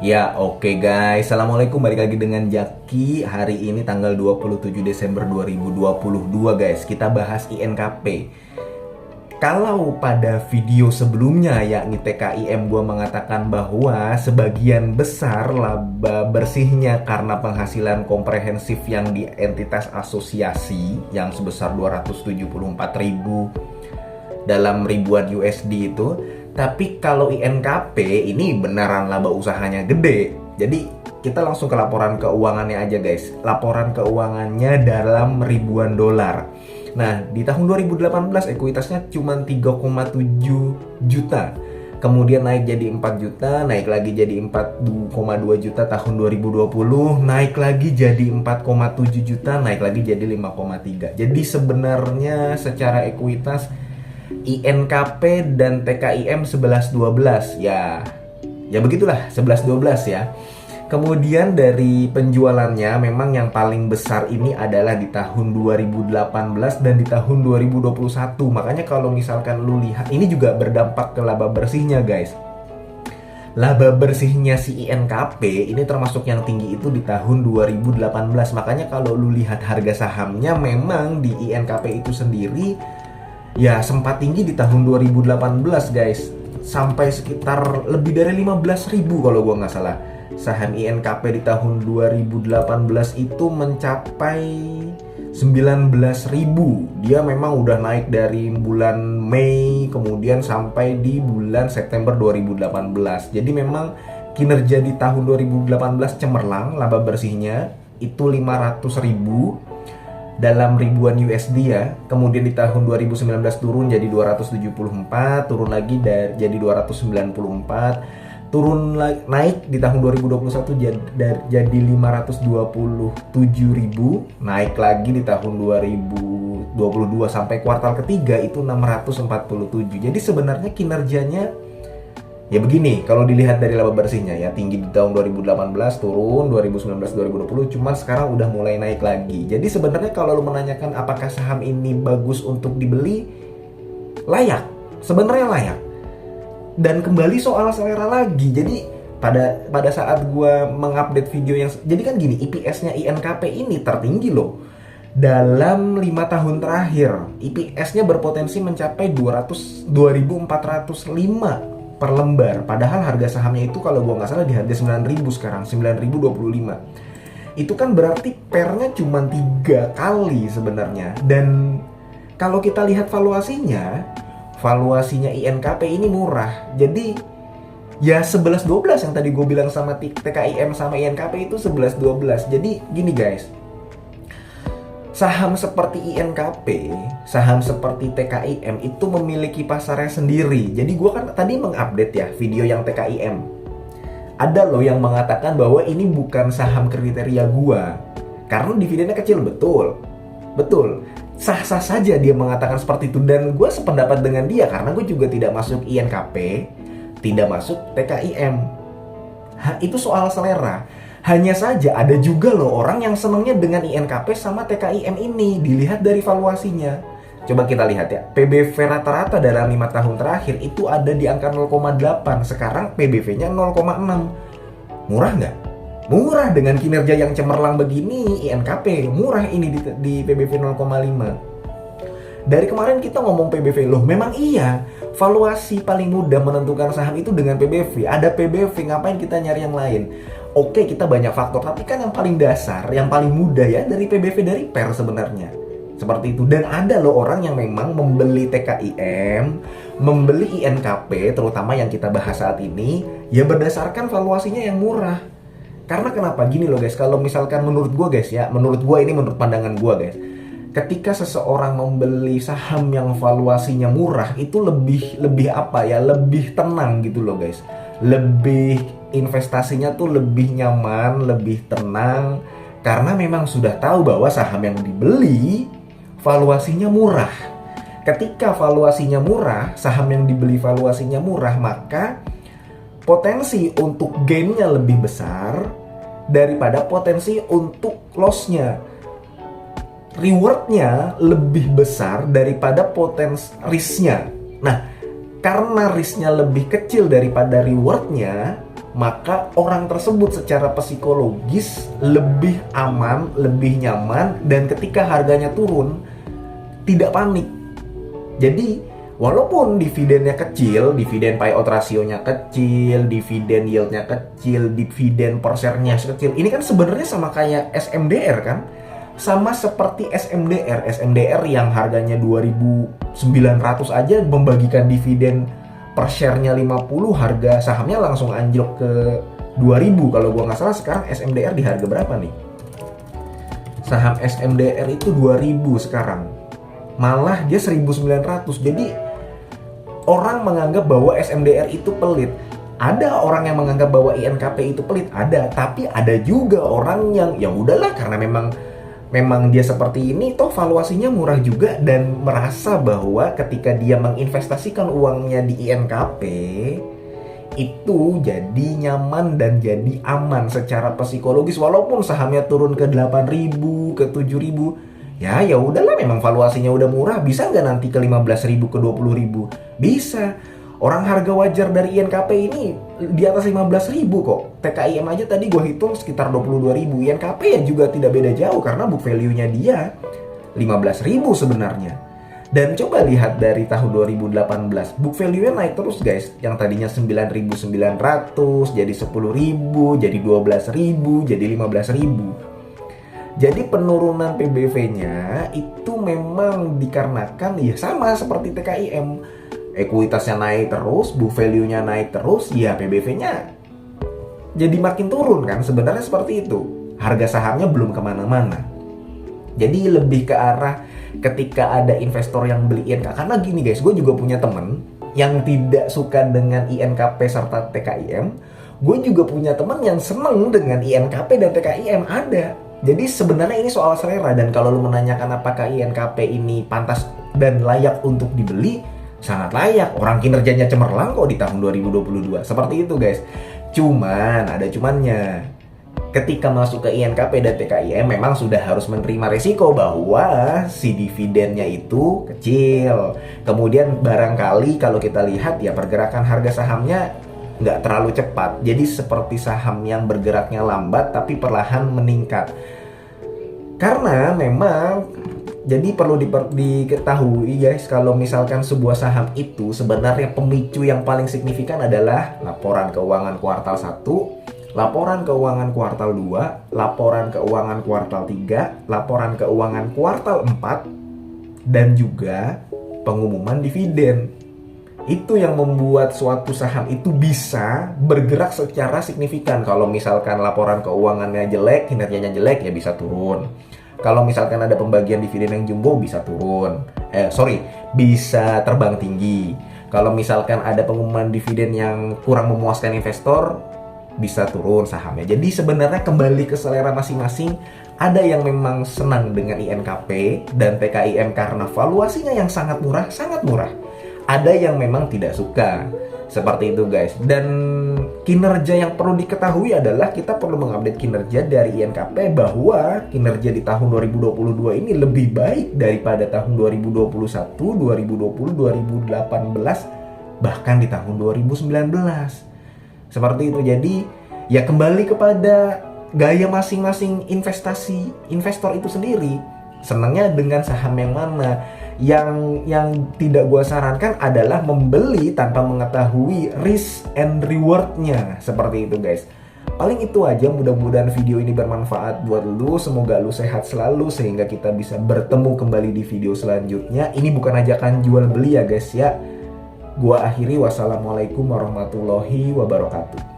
Ya, oke guys. Assalamualaikum, balik lagi dengan Jaki. Hari ini tanggal 27 Desember 2022 guys. Kita bahas INKP. Kalau pada video sebelumnya yakni TKIM gua mengatakan bahwa sebagian besar laba bersihnya karena penghasilan komprehensif yang di entitas asosiasi yang sebesar 274.000 dalam ribuan USD itu. Tapi kalau INKP ini beneran laba usahanya gede. Jadi kita langsung ke laporan keuangannya aja guys. Laporan keuangannya dalam ribuan dolar. Nah, di tahun 2018 ekuitasnya cuma 3,7 juta. Kemudian naik jadi 4 juta, naik lagi jadi 4,2 juta tahun 2020, naik lagi jadi 4,7 juta, naik lagi jadi 5,3. Jadi sebenarnya secara ekuitas INKP dan TKIM 11-12 ya. Ya begitulah 11-12 ya. Kemudian dari penjualannya memang yang paling besar ini adalah di tahun 2018 dan di tahun 2021. Makanya kalau misalkan lu lihat ini juga berdampak ke laba bersihnya guys. Laba bersihnya si INKP ini termasuk yang tinggi itu di tahun 2018. Makanya kalau lu lihat harga sahamnya memang di INKP itu sendiri ya sempat tinggi di tahun 2018 guys. Sampai sekitar lebih dari 15.000 kalau gua nggak salah. Saham INKP di tahun 2018 itu mencapai 19.000. Dia memang udah naik dari bulan Mei kemudian sampai di bulan September 2018. Jadi memang kinerja di tahun 2018 cemerlang, laba bersihnya itu 500.000 dalam ribuan USD ya. Kemudian di tahun 2019 turun jadi 274, turun lagi jadi 294, turun naik di tahun 2021 jadi 527.000, naik lagi di tahun 2022 sampai kuartal ketiga itu 647. Jadi sebenarnya kinerjanya ya begini, kalau dilihat dari laba bersihnya ya tinggi di tahun 2018, turun 2019 2020, cuman sekarang udah mulai naik lagi. Jadi sebenarnya kalau lu menanyakan apakah saham ini bagus untuk dibeli, layak. Sebenarnya layak. Dan kembali soal selera lagi. Jadi pada saat gua mengupdate video yang jadi kan gini, EPS-nya INKP ini tertinggi loh. Dalam 5 tahun terakhir, EPS-nya berpotensi mencapai 2.405 per lembar. Padahal harga sahamnya itu kalau gua nggak salah di harga 9.000 sekarang, 9.025. Itu kan berarti pernya cuma 3 kali sebenarnya. Dan kalau kita lihat valuasinya INKP ini murah. Jadi ya 11-12 yang tadi gue bilang sama TKIM sama INKP itu 11-12. Jadi gini guys, saham seperti INKP, saham seperti TKIM itu memiliki pasarnya sendiri. Jadi gue kan tadi mengupdate ya video yang TKIM. Ada loh yang mengatakan bahwa ini bukan saham kriteria gue karena dividennya kecil. Betul, sah-sah saja dia mengatakan seperti itu. Dan gue sependapat dengan dia karena gue juga tidak masuk INKP, tidak masuk TKIM. Itu soal selera. Hanya saja ada juga loh orang yang senangnya dengan INKP sama TKIM ini. Dilihat dari valuasinya. Coba kita lihat ya, PBV rata-rata dalam 5 tahun terakhir itu ada di angka 0,8. Sekarang PBV-nya 0,6. Murah nggak? Murah dengan kinerja yang cemerlang begini. INKP murah ini di PBV 0,5. Dari kemarin kita ngomong PBV loh, memang iya. Valuasi paling mudah menentukan saham itu dengan PBV. Ada PBV, ngapain kita nyari yang lain? Oke, kita banyak faktor, tapi kan yang paling dasar, yang paling mudah ya dari PBV, dari PER sebenarnya. Seperti itu. Dan ada loh orang yang memang membeli TKIM, membeli INKP, terutama yang kita bahas saat ini, ya berdasarkan valuasinya yang murah. Karena kenapa? Gini loh guys, kalau misalkan menurut gue guys ya, menurut gue ini menurut pandangan gue guys, ketika seseorang membeli saham yang valuasinya murah itu lebih apa ya, lebih tenang gitu loh guys. Lebih investasinya tuh lebih nyaman, lebih tenang, karena memang sudah tahu bahwa saham yang dibeli valuasinya murah. Ketika valuasinya murah, saham yang dibeli valuasinya murah, maka potensi untuk gain-nya lebih besar daripada potensi untuk loss-nya. Reward-nya lebih besar daripada potensi risk-nya. Nah, karena risk-nya lebih kecil daripada reward-nya, maka orang tersebut secara psikologis lebih aman, lebih nyaman, dan ketika harganya turun tidak panik. Jadi walaupun dividennya kecil, dividen payout rasionya kecil, dividen yieldnya kecil, dividen per share-nya kecil, ini kan sebenarnya sama kayak SMDR kan? Sama seperti SMDR yang harganya 2.900 aja membagikan dividen per share-nya 50, harga sahamnya langsung anjlok ke 2.000. Kalau gua nggak salah sekarang SMDR di harga berapa nih? Saham SMDR itu 2.000 sekarang. Malah dia 1.900. Jadi orang menganggap bahwa SMDR itu pelit. Ada orang yang menganggap bahwa INKP itu pelit, ada. Tapi ada juga orang yang ya udahlah karena memang dia seperti ini, toh valuasinya murah juga, dan merasa bahwa ketika dia menginvestasikan uangnya di INKP itu jadi nyaman dan jadi aman secara psikologis. Walaupun sahamnya turun ke 8.000, ke 7.000, ya udahlah, memang valuasinya udah murah, bisa nggak nanti ke 15.000, ke 20.000? Bisa. Orang harga wajar dari INKP ini di atas 15.000 kok. TKIM aja tadi gue hitung sekitar 22.000. INKP ya juga tidak beda jauh karena book value-nya dia 15.000 sebenarnya. Dan coba lihat dari tahun 2018, book value-nya naik terus guys. Yang tadinya 9.900 jadi 10.000, jadi 12.000, jadi 15.000. Jadi penurunan PBV-nya itu memang dikarenakan ya sama seperti TKIM. Ekuitasnya naik terus, book value-nya naik terus, ya PBV-nya jadi makin turun kan. Sebenarnya seperti itu. Harga sahamnya belum kemana-mana. Jadi lebih ke arah ketika ada investor yang beli INKP. Karena gini guys, gue juga punya temen yang tidak suka dengan INKP serta TKIM. Gue juga punya temen yang seneng dengan INKP dan TKIM, ada. Jadi sebenarnya ini soal selera. Dan kalau lu menanyakan apakah INKP ini pantas dan layak untuk dibeli, sangat layak. Orang kinerjanya cemerlang kok di tahun 2022. Seperti itu guys. Cuman ada cumannya. Ketika masuk ke INKP dan TKIM memang sudah harus menerima resiko bahwa si dividennya itu kecil. Kemudian barangkali kalau kita lihat ya pergerakan harga sahamnya nggak terlalu cepat. Jadi seperti saham yang bergeraknya lambat tapi perlahan meningkat. Karena memang jadi perlu diketahui guys, kalau misalkan sebuah saham itu sebenarnya pemicu yang paling signifikan adalah laporan keuangan kuartal 1, laporan keuangan kuartal 2, laporan keuangan kuartal 3, laporan keuangan kuartal 4, dan juga pengumuman dividen. Itu yang membuat suatu saham itu bisa bergerak secara signifikan. Kalau misalkan laporan keuangannya jelek, kinerjanya jelek, ya bisa turun. Kalau misalkan ada pembagian dividen yang jumbo, bisa turun. Bisa terbang tinggi. Kalau misalkan ada pengumuman dividen yang kurang memuaskan investor, bisa turun sahamnya. Jadi sebenarnya kembali ke selera masing-masing. Ada yang memang senang dengan INKP dan TKIM karena valuasinya yang sangat murah, sangat murah. Ada yang memang tidak suka. Seperti itu guys. Dan kinerja yang perlu diketahui adalah kita perlu mengupdate kinerja dari INKP bahwa kinerja di tahun 2022 ini lebih baik daripada tahun 2021, 2020, 2018, bahkan di tahun 2019. Seperti itu. Jadi ya kembali kepada gaya masing-masing investor itu sendiri. Senangnya dengan saham yang mana? Yang tidak gue sarankan adalah membeli tanpa mengetahui risk and reward-nya. Seperti itu guys. Paling itu aja, mudah-mudahan video ini bermanfaat buat lu. Semoga lu sehat selalu sehingga kita bisa bertemu kembali di video selanjutnya. Ini bukan ajakan jual beli ya guys ya. Gua akhiri, wassalamualaikum warahmatullahi wabarakatuh.